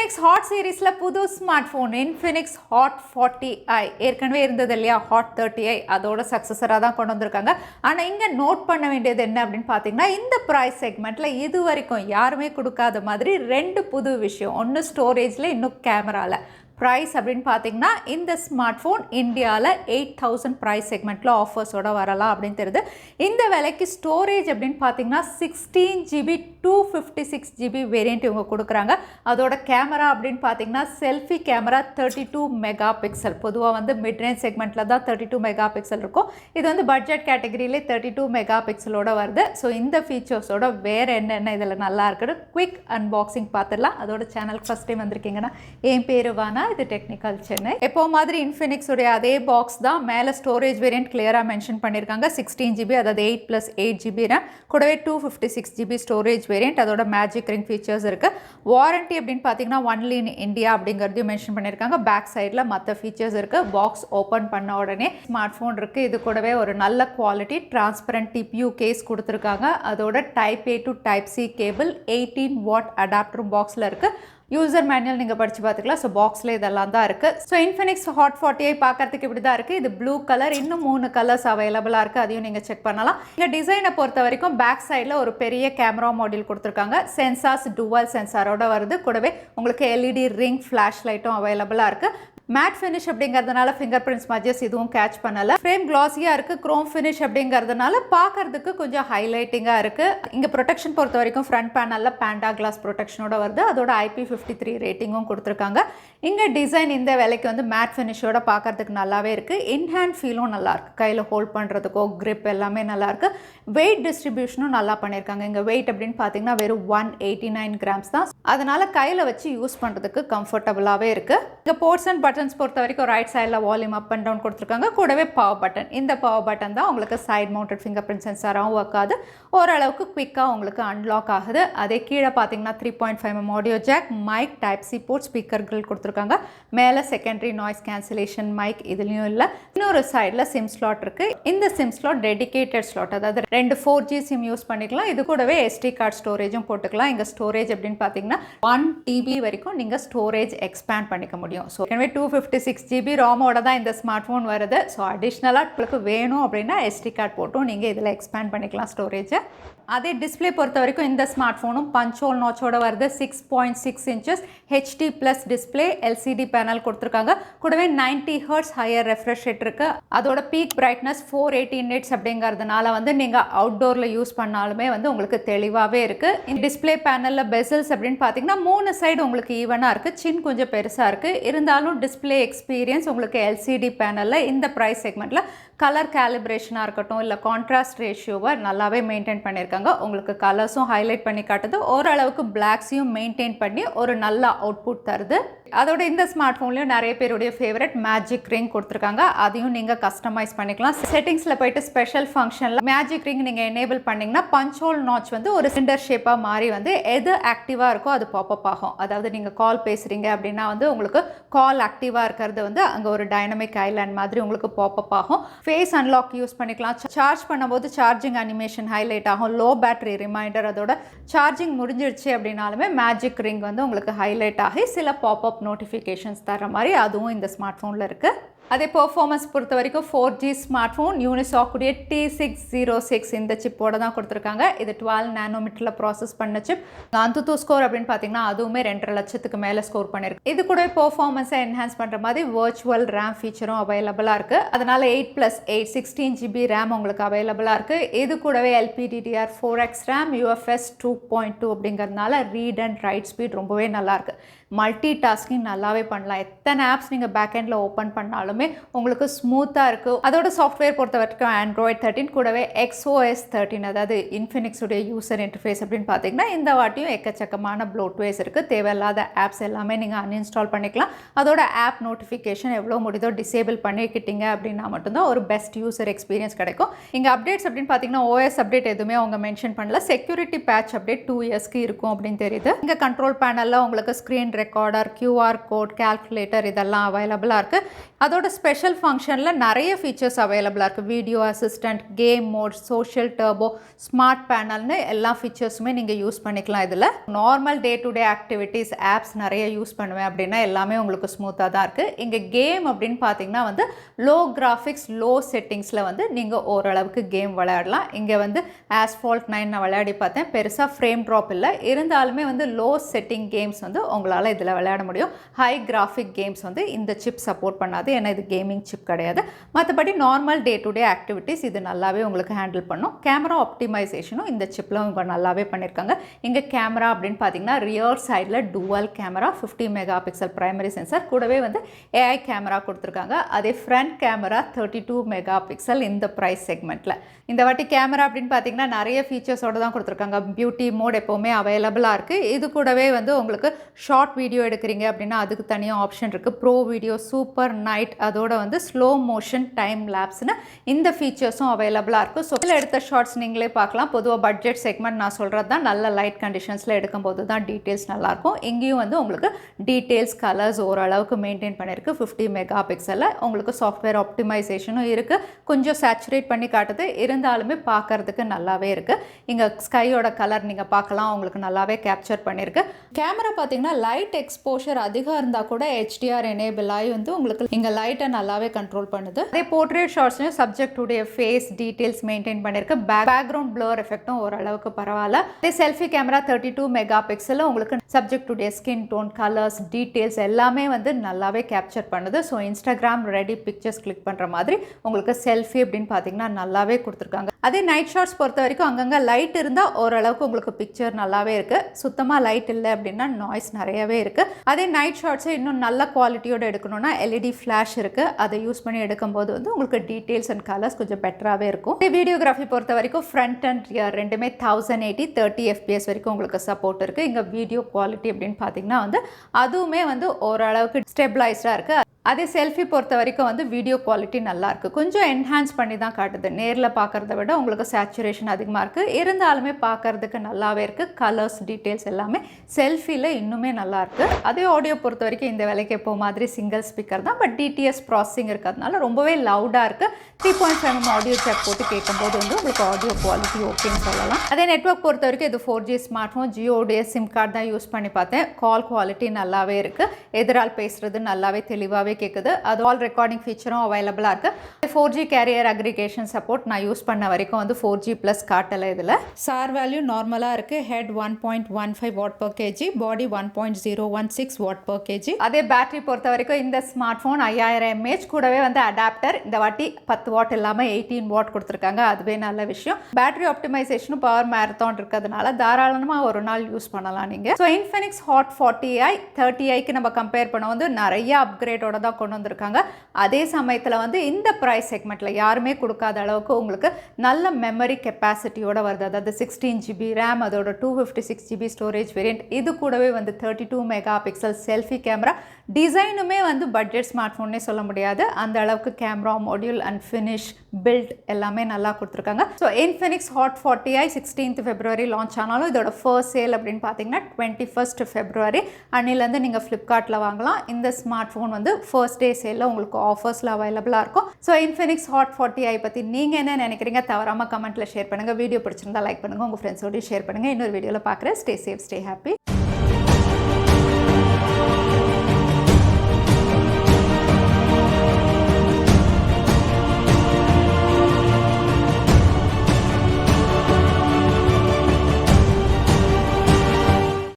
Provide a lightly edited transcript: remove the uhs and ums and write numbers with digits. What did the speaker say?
Infinix Hot series la புது smartphone Infinix Hot 40i ஏற்கனவே இருந்தது இல்லையா Hot 30i அதோட சக்சஸரா தான் கொண்டு வந்திருக்காங்க. ஆனா இங்க நோட் பண்ண வேண்டியது என்ன அப்படின்னு பாத்தீங்கன்னா இந்த பிரைஸ் செக்மெண்ட்ல இது வரைக்கும் யாருமே கொடுக்காத மாதிரி ரெண்டு புது விஷயம். ஒன்னு ஸ்டோரேஜ்ல இன்னும் கேமரால. Price அப்படின்னு பார்த்தீங்கன்னா இந்த ஸ்மார்ட்ஃபோன் இந்தியாவில் 8000 ப்ரைஸ் செக்மெண்ட்டில் ஆஃபர்ஸோட வரலாம் அப்படின்னு தெரியுது. இந்த விலைக்கு ஸ்டோரேஜ் அப்படின்னு பார்த்தீங்கன்னா 16GB 256GB வேரியண்ட் இவங்க கொடுக்குறாங்க. அதோட கேமரா அப்படின்னு பார்த்தீங்கன்னா செல்ஃபி கேமரா 32 மெகா பிக்சல். பொதுவாக வந்து மிட் ரேஞ்ச் செக்மெண்ட்டில் தான் 32 மெகா பிக்சல் இருக்கும். இது வந்து பட்ஜெட் கேட்டகரியிலே 32 மெகா பிக்சலோட வருது. ஸோ இந்த ஃபீச்சர்ஸோட வேறு என்னென்ன இதில் நல்லா இருக்குன்னு குவிக் அன்பாக்சிங் பார்த்துடலாம். அதோட சேனலுக்கு ஃபஸ்ட் டைம் வந்திருக்கீங்கன்னா என் பேர் வானா, இது டெக்னிக்கல் சென்னை. எப்போ மாதிரி இன்ஃபினிக்ஸ் உடைய அதே பாக்ஸ் தான். மேலே ஸ்டோரேஜ் வேரியன்ட் கிளியராக மென்ஷன் பண்ணியிருக்காங்க. 16GB அதாவது 8+8GB ரேம் கூடவே 256GB ஸ்டோரேஜ் வேரியன்ட். அதோட மேஜிக் ரிங் ஃபீச்சர்ஸ் இருக்குது. வாரண்டி அப்படின்னு பார்த்தீங்கன்னா ஒன்லி இன் இந்தியா அப்படிங்கிறதையும் மென்ஷன் பண்ணியிருக்காங்க. பேக் சைடில் மற்ற ஃபீச்சர்ஸ் இருக்குது. பாக்ஸ் ஓப்பன் பண்ண உடனே ஸ்மார்ட் ஃபோன் இருக்குது. இது கூடவே ஒரு நல்ல குவாலிட்டி டிரான்ஸ்பரண்ட் டிபியூ கேஸ் கொடுத்துருக்காங்க. அதோட type A to type C cable 18W அடாப்டரும் பாக்ஸில் இருக்குது. யூசர் மேனுவல் நீங்கள் படித்து பார்த்துக்கலாம். ஸோ பாக்ஸில் இதெல்லாம் தான் இருக்குது. ஸோ இன்ஃபினிக்ஸ் ஹாட் 40i பார்க்கறதுக்கு இப்படி தான் இருக்குது. இது ப்ளூ கலர், இன்னும் 3 கலர்ஸ் அவைலபிளாக இருக்குது. அதையும் நீங்கள் செக் பண்ணலாம். இங்கே டிசைனை பொறுத்த வரைக்கும் பேக் சைடில் ஒரு பெரிய கேமரா மாடியூல் கொடுத்துருக்காங்க. சென்சார்ஸ் டுவல் சென்சாரோட வருது. கூடவே உங்களுக்கு எல்இடி ரிங் ஃப்ளாஷ் லைட்டும் அவைலபிளாக இருக்குது. மேட் ஃபினிஷ் அப்படிங்கிறதுனால ஃபிங்கர் பிரிண்ட் ஸ்மஜஸ் இதுவும் கேட்ச் பண்ணலை. ஃப்ரேம் கிளாஸியாக இருக்குது. க்ரோம் ஃபினிஷ் அப்படிங்கிறதுனால பார்க்கறதுக்கு கொஞ்சம் ஹைலைட்டிங்காக இருக்குது. இங்கே ப்ரொடெக்ஷன் பொறுத்த வரைக்கும் ஃப்ரண்ட் பேனலில் பேண்டா கிளாஸ் ப்ரொடெக்ஷனோட வருது. அதோட IP53 ரேட்டிங்கும் கொடுத்துருக்காங்க. இங்கே டிசைன் இந்த விலைக்கு வந்து மேட் ஃபினிஷோட பார்க்கறதுக்கு நல்லாவே இருக்குது. இன்ஹேண்ட் ஃபீலும் நல்லாயிருக்கு. கையில் ஹோல்ட் பண்ணுறதுக்கோ கிரிப் எல்லாமே நல்லாயிருக்கு. வெயிட் டிஸ்ட்ரிபியூஷனும் நல்லா பண்ணியிருக்காங்க. இங்கே வெயிட் அப்படின்னு பார்த்தீங்கன்னா வெறும் 189 கிராம்ஸ் தான். அதனால் கையில் வச்சு யூஸ் பண்ணுறதுக்கு கம்ஃபர்டபுளாகவே இருக்குது. இங்கே போர்ட்ஸ் அண்ட் பட்டன்ஸ் பொறுத்த வரைக்கும் ரைட் சைடில் வால்யூம் அப் அண்ட் டவுன் கொடுத்துருக்காங்க. கூடவே பவர் பட்டன். இந்த பவர் பட்டன் தான் உங்களுக்கு சைட் மவுண்டட் ஃபிங்கர் பிரிண்ட் சென்சாராகவும் ஒர்க் ஆகுது. ஓரளவுக்கு குவிக்காக உங்களுக்கு அன்லாக் ஆகுது. அதே கீழே பார்த்தீங்கன்னா 3.5mm audio jack, mic, type C port, speaker grill கொடுத்துருக்காங்க. மேலே செகண்டரி நாய்ஸ் கேன்சலேஷன் மைக் இதுலேயும் இல்லை. இன்னொரு சைடில் சிம் ஸ்லாட் இருக்குது. இந்த சிம் ஸ்லாட் டெடிகேட்டட் ஸ்லாட், அதாவது 2 4G சிம் யூஸ் பண்ணிக்கலாம். இது கூடவே SD கார்டு ஸ்டோரேஜும் போட்டுக்கலாம். இங்கே ஸ்டோரேஜ் அப்படின்னு பார்த்தீங்கன்னா 1TB வரைக்கும் நீங்கள் ஸ்டோரேஜ் எக்ஸ்பேண்ட் பண்ணிக்க முடியும். ஸோ எனவே 256GB ரோமோட தான் இந்த ஸ்மார்ட் ஃபோன் வருது. ஸோ அடிஷ்னலாக உங்களுக்கு வேணும் அப்படின்னா SD கார்டு போட்டும் நீங்கள் இதில் எக்ஸ்பேண்ட் பண்ணிக்கலாம் ஸ்டோரேஜை. அதே டிஸ்பிளே பொறுத்த வரைக்கும் இந்த ஸ்மார்ட் ஃபோனும் பஞ்ச் ஹோல் நாச்சோட வருது. 6.6 inches HD+ display, LCD panel கொடுத்துருக்காங்க. கூடவே 90Hz ஹையர் ரெஃப்ரெஷ் ரேட் இருக்குது. அதோட பீக் பிரைட்னஸ் 480 nits அப்படிங்கிறதுனால வந்து நீங்கள் அவுட்டோரில் யூஸ் பண்ணாலுமே வந்து உங்களுக்கு தெளிவாகவே இருக்குது. இந்த டிஸ்பிளே பேனலில் பெசல்ஸ் அப்படின்னு பார்த்தீங்கன்னா 3 சைடு உங்களுக்கு ஈவனாக இருக்குது. சின் கொஞ்சம் பெருசாக இருக்குது. இருந்தாலும் டிஸ்பிளே எக்ஸ்பீரியன்ஸ் உங்களுக்கு LCD பேனலில் இந்த ப்ரைஸ் செக்மெண்ட்டில் கலர் கேலிப்ரேஷனாக இருக்கட்டும் இல்லை கான்ட்ராஸ்ட் ரேஷியோவை நல்லாவே மெயின்டைன் பண்ணியிருக்காங்க. உங்களுக்கு கலர்ஸும் ஹைலைட் பண்ணி காட்டுது. ஓரளவுக்கு பிளாக்ஸையும் மெயின்டைன் பண்ணி ஒரு நல்ல அவுட்புட் தருது. அதோட இந்த ஸ்மார்ட் ஃபோன்லேயும் நிறைய பேருடைய ஃபேவரட் மேஜிக் ரிங் கொடுத்துருக்காங்க. அதையும் நீங்கள் கஸ்டமைஸ் பண்ணிக்கலாம். செட்டிங்ஸில் போயிட்டு ஸ்பெஷல் ஃபங்க்ஷனில் மேஜிக் ரிங் நீங்கள் எனேபிள் பண்ணிங்கன்னா பஞ்ச் ஹோல் நாச் வந்து ஒரு சிலிண்டர் ஷேப்பாக மாறி வந்து எது ஆக்டிவாக இருக்கோ அது பாப்அப் ஆகும். அதாவது நீங்கள் கால் பேசுகிறீங்க அப்படின்னா வந்து உங்களுக்கு கால் ஆக்டிவாக இருக்கிறது வந்து அங்கே ஒரு டைனமிக் ஐலாண்ட் மாதிரி உங்களுக்கு பாப்அப் ஆகும். ஃபேஸ் அன்லாக் யூஸ் பண்ணிக்கலாம். சார்ஜ் பண்ணும்போது சார்ஜிங் அனிமேஷன் ஹைலைட் ஆகும். லோ பேட்டரி ரிமைண்டர், அதோட சார்ஜிங் முடிஞ்சிடுச்சு அப்படின்னாலுமே மேஜிக் ரிங் வந்து உங்களுக்கு ஹைலைட் ஆகி சில பாப்அப் நோட்டிஃபிகேஷன்ஸ் தர மாதிரி அதுவும் இந்த ஸ்மார்ட் ஃபோனில் இருக்குது. அதே பெர்ஃபார்மன்ஸ் பொறுத்த வரைக்கும் 4G ஸ்மார்ட் ஃபோன் யூனிசாக் உடைய T606 இந்த சிப்போட தான் கொடுத்துருக்காங்க. இது 12 nanometerல ப்ராசஸ் பண்ண சிப். AnTuTu ஸ்கோர் அப்படின்னு பார்த்தீங்கன்னா அதுவுமே 2.5 லட்சத்துக்கு மேலே ஸ்கோர் பண்ணியிருக்கு. இது கூட பெர்ஃபார்மன்ஸை என்ஹான்ஸ் பண்ணுற மாதிரி வர்ச்சுவல் ரேம் ஃபீச்சரும் அவைலபிளாக இருக்குது. அதனால் 8+8 16GB ரேம் உங்களுக்கு அவைலபிளாக இருக்குது. இது கூடவே LPDDR4X ரேம், UFS 2.2 அப்படிங்கிறதுனால ரீட் அண்ட் ரைட் ஸ்பீட் ரொம்பவே நல்லாயிருக்கு. மல்டி டாஸ்கிங் நல்லாவே பண்ணலாம். எத்தனை ஆப்ஸ் நீங்கள் பேக்எண்டில் ஓப்பன் பண்ணாலுமே உங்களுக்கு ஸ்மூத்தாக இருக்குது. அதோட சாஃப்ட்வேர் பொறுத்த வரைக்கும் Android 13 கூடவே XOS 13, அதாவது இன்ஃபினிக்ஸ் உடைய யூசர் இன்டர்ஃபேஸ் அப்படின்னு பார்த்தீங்கன்னா இந்த வாட்டியும் எக்கச்சக்கமான ப்ளோட்வேஸ் இருக்குது. தேவையில்லாத ஆப்ஸ் எல்லாமே நீங்கள் அன்இன்ஸ்டால் பண்ணிக்கலாம். அதோட ஆப் நோட்டிஃபிகேஷன் எவ்வளோ முடியுதோ டிசேபிள் பண்ணிக்கிட்டீங்க அப்படின்னா மட்டும்தான் ஒரு பெஸ்ட் யூசர் எக்ஸ்பீரியன்ஸ் கிடைக்கும். இங்கே அப்டேட்ஸ் அப்படின்னு பார்த்தீங்கன்னா OS அப்டேட் எதுவுமே அவங்க மென்ஷன் பண்ணல. செக்யூரிட்டி பேட்ச் அப்டேட் 2 இயர்ஸ்க்கு இருக்கும் அப்படின்னு தெரியுது. இங்கே கண்ட்ரோல் பேனலில் உங்களுக்கு screen recorder, QR code, calculator இதெல்லாம் அவைலபிளாக இருக்குது. அதோட இதோட ஸ்பெஷல் ஃபங்க்ஷனில் நிறைய ஃபீச்சர்ஸ் அவைலபிளாக இருக்குது. Video assistant, game mode, social turbo, smart பேனல்னு எல்லா ஃபீச்சர்ஸுமே நீங்கள் யூஸ் பண்ணிக்கலாம். இதில் normal day to day activities, apps நிறைய யூஸ் பண்ணுவேன் அப்படின்னா எல்லாமே உங்களுக்கு ஸ்மூத்தாக தான் இருக்குது. இங்கே கேம் அப்படின்னு பார்த்தீங்கன்னா வந்து லோ கிராஃபிக்ஸ், லோ செட்டிங்ஸில் வந்து நீங்கள் ஓரளவுக்கு கேம் விளையாடலாம். இங்கே வந்து ஆஸ்ஃபால்ட் 9 நான் விளையாடி பார்த்தேன். பெருசாக ஃப்ரேம் ட்ராப் இல்லை, இருந்தாலுமே வந்து லோ செட்டிங் கேம்ஸ் வந்து உங்களால் இதில் விளையாட முடியும். ஹை கிராஃபிக் கேம்ஸ் வந்து இந்த சிப் சப்போர்ட் பண்ணாது, ஏன்னா இது கேமிங் சிப் கிடையாது. மற்றபடி normal day to day activities இது நல்லாவே உங்களுக்கு ஹேண்டில் பண்ணும். கேமரா ஆப்டிமைசேஷனும் இந்த சிப்பில் அவங்க நல்லாவே பண்ணியிருக்காங்க. இங்கே கேமரா அப்படின்னு பார்த்தீங்கன்னா ரியர் சைடில் twelve camera, 50 mega pixel primary sensor, கூடவே வந்து ஏஐ கேமரா கொடுத்துருக்காங்க. அதே ஃப்ரண்ட் கேமரா 32 மெகா பிக்சல் இந்த ப்ரைஸ் செக்மெண்ட்டில். இந்த வாட்டி கேமரா அப்படின்னு பார்த்தீங்கன்னா நிறைய ஃபீச்சர்ஸோடு தான் கொடுத்துருக்காங்க. பியூட்டி மோட் எப்போவுமே அவைலபிளாக இருக்குது. இது கூடவே வந்து உங்களுக்கு ஷார்ட் வீடியோ எடுக்கிறீங்க அப்படின்னா அதுக்கு தனியாக ஆப்ஷன் இருக்குது. ப்ரோ வீடியோ, சூப்பர் நைட், அதோட வந்து ஸ்லோ மோஷன், டைம் லேப்ஸ்னு இந்த ஃபீச்சர்ஸும் அவைலபிளாக இருக்குது. ஸோ இதில் எடுத்த ஷார்ட்ஸ் நீங்களே பார்க்கலாம். பொதுவாக பட்ஜெட் செக்மெண்ட் நான் சொல்கிறது தான், நல்ல லைட் கண்டிஷன்ஸில் எடுக்கும்போது தான் டீட்டெயில்ஸ் நல்லாயிருக்கும். இங்கேயும் வந்து உங்களுக்கு டீட்டெயில்ஸ், கலர்ஸ் ஓரளவுக்கு மெயின்டைன் பண்ணியிருக்கு. 50 மெகா பிக்சலில் உங்களுக்கு சாஃப்ட்வேர் ஆப்டிமைசேஷனும் இருக்குது. கொஞ்சம் சேச்சுரேட் பண்ணி காட்டுது, இருந்தாலுமே பார்க்கறதுக்கு நல்லாவே இருக்குது. இங்கே ஸ்கையோட கலர் நீங்கள் பார்க்கலாம், உங்களுக்கு நல்லாவே கேப்சர் பண்ணியிருக்கு. கேமரா பார்த்தீங்கன்னா லைட் எக்ஸ்போஷர் அதிகம் இருந்தால் கூட HDR எனேபிள் ஆகி வந்து உங்களுக்கு இங்கே லைட்டை நல்லாவே கண்ட்ரோல் பண்ணுது. அதே போர்ட்ரேட் ஷாட்ஸ்லையும் சப்ஜெக்டுடைய ஃபேஸ் டீட்டெயில்ஸ் மெயின்டைன் பண்ணியிருக்கு. பேக்ரவுண்ட் ப்ளர் எஃபெக்டும் ஓரளவுக்கு பரவாயில்ல. அதே செல்ஃபி கேமரா 32 மெகா பிக்சலில் உங்களுக்கு சப்ஜெக்டுடைய ஸ்கின் டோன், கலர்ஸ், டீட்டெயில்ஸ் எல்லாமே வந்து நல்லாவே கேப்சர் பண்ணுது. So Instagram ready pictures click பண்ணுற மாதிரி உங்களுக்கு செல்ஃபி அப்படின்னு பார்த்தீங்கன்னா நல்லாவே கொடுத்துருக்காங்க. அதே நைட் ஷாட்ஸ் பொறுத்த வரைக்கும் அங்கங்கே லைட் இருந்தால் ஓரளவுக்கு உங்களுக்கு பிக்சர் நல்லாவே இருக்குது. சுத்தமாக லைட் இல்லை அப்படின்னா நாய்ஸ் நிறையவே இருக்குது. அதே நைட் ஷாட்ஸை இன்னும் நல்ல குவாலிட்டியோடு எடுக்கணும்னா LED ஃப்ளாஷ் இருக்குது. அதை யூஸ் பண்ணி எடுக்கும்போது வந்து உங்களுக்கு டீட்டெயில்ஸ் அண்ட் கலர்ஸ் கொஞ்சம் பெட்டராகவே இருக்கும். வீடியோகிராஃபி பொறுத்த வரைக்கும் ஃப்ரண்ட் அண்ட் ரியர் ரெண்டுமே 1080 30 FPS வரைக்கும் உங்களுக்கு சப்போர்ட் இருக்குது. இங்கே வீடியோ குவாலிட்டி அப்படின்னு பார்த்தீங்கன்னா வந்து அதுவுமே வந்து ஓரளவுக்கு ஸ்டெபிளைஸ்டாக இருக்குது. அதே செல்ஃபி பொறுத்த வரைக்கும் வந்து வீடியோ குவாலிட்டி நல்லாயிருக்கு. கொஞ்சம் என்ஹான்ஸ் பண்ணி தான் காட்டுது. நேரில் பார்க்குறத விட உங்களுக்கு சேச்சுரேஷன் அதிகமாக இருக்குது, இருந்தாலுமே பார்க்குறதுக்கு நல்லாவே இருக்குது. கலர்ஸ், டீட்டெயில்ஸ் எல்லாமே செல்ஃபியில் இன்னுமே நல்லாயிருக்கு. அதே ஆடியோ பொறுத்த வரைக்கும் இந்த விலைக்கு எப்போ மாதிரி சிங்கிள் ஸ்பீக்கர் தான், பட் DTS ப்ராசஸிங் இருக்கிறதுனால ரொம்பவே லவுடாக இருக்குது. 3.5mm ஆடியோ ஜாக் போட்டு கேட்கும்போது வந்து உங்களுக்கு ஆடியோ குவாலிட்டி ஓகேன்னு சொல்லலாம். அதே நெட்வொர்க் பொறுத்த வரைக்கும் இது 4G ஸ்மார்ட் ஃபோன், ஜியோடைய சிம் கார்டு தான் யூஸ் பண்ணி பார்த்தேன். கால் குவாலிட்டி நல்லாவே இருக்குது. எதிரால் பேசுகிறது நல்லாவே தெளிவாகவே கேட்குது. அது ஆல் ரெக்கார்டிங் ஃபீச்சரும் அவைலபிளாக இருக்குது. 4G கேரியர் அக்ரிகேஷன் சப்போர்ட் நான் யூஸ் பண்ண வரைக்கும் வந்து 4G+ காட்டலை. இதில் சார் வேல்யூ நார்மலாக இருக்குது. Head 1.15 what per kg, body 1.016 what per kg. அதே பேட்டரி பொறுத்த வரைக்கும் இந்த ஸ்மார்ட் ஃபோன் 5000 mAh, கூடவே வந்து அடாப்டர் இந்த வாட்டி 10 வாட் இல்லாமல் 18 வாட் கொடுத்துருக்காங்க. அதுவே நல்ல விஷயம். பேட்டரி ஆப்டிமைசேஷனும் பவர் மேரத்தான் இருக்கிறதுனால தாராளமாக ஒரு நாள் யூஸ் பண்ணலாம் நீங்கள். ஸோ Infinix Hot 40i 30iக்கு நம்ம கம்பேர் பண்ண வந்து நிறைய அப்கிரேடோட தான் கொண்டு வந்திருக்காங்க. அதே சமயத்தில் வந்து இந்த ப்ரைஸ் செக்மெண்ட்டில் யாருமே கொடுக்காத அளவுக்கு உங்களுக்கு நல்ல மெமரி கெப்பாசிட்டியோட வருது. அதாவது 16 GB RAM, அதோட 256 GB ஸ்டோரேஜ் வேரியண்ட். இது கூடவே வந்து 32 மெகா பிக்சல் செல்ஃபி கேமரா. டிசைனுமே வந்து பட்ஜெட் ஸ்மார்ட் ஃபோன்னே சொல்ல முடியாது, அந்த அளவுக்கு camera module and finish build எல்லாமே நல்லா கொடுத்துருக்காங்க. So Infinix Hot 40i 16th February launch ஆனாலும் இதோட ஃபர்ஸ்ட் சேல் அப்படின்னு பார்த்தீங்கன்னா 21st February அன்னிலேருந்து நீங்கள் ஃப்ளிப்கார்ட்டில் வாங்கலாம். இந்த ஸ்மார்ட் ஃபோன் வந்து ஃபர்ஸ்ட் டே சேலில் உங்களுக்கு ஆஃபர்ஸில் அவைலபிளாக இருக்கும். ஸோ Infinix Hot 40i பற்றி நீங்கள் என்ன நினைக்கிறீங்க தவறாமல் கமெண்ட்டில் ஷேர் பண்ணுங்கள். வீடியோ பிடிச்சிருந்தா லைக் பண்ணுங்கள், உங்கள் ஃப்ரெண்ட்ஸோடய ஷேர் பண்ணுங்கள். இன்னொரு வீடியோவில் பார்க்குறேன். Stay safe, stay happy.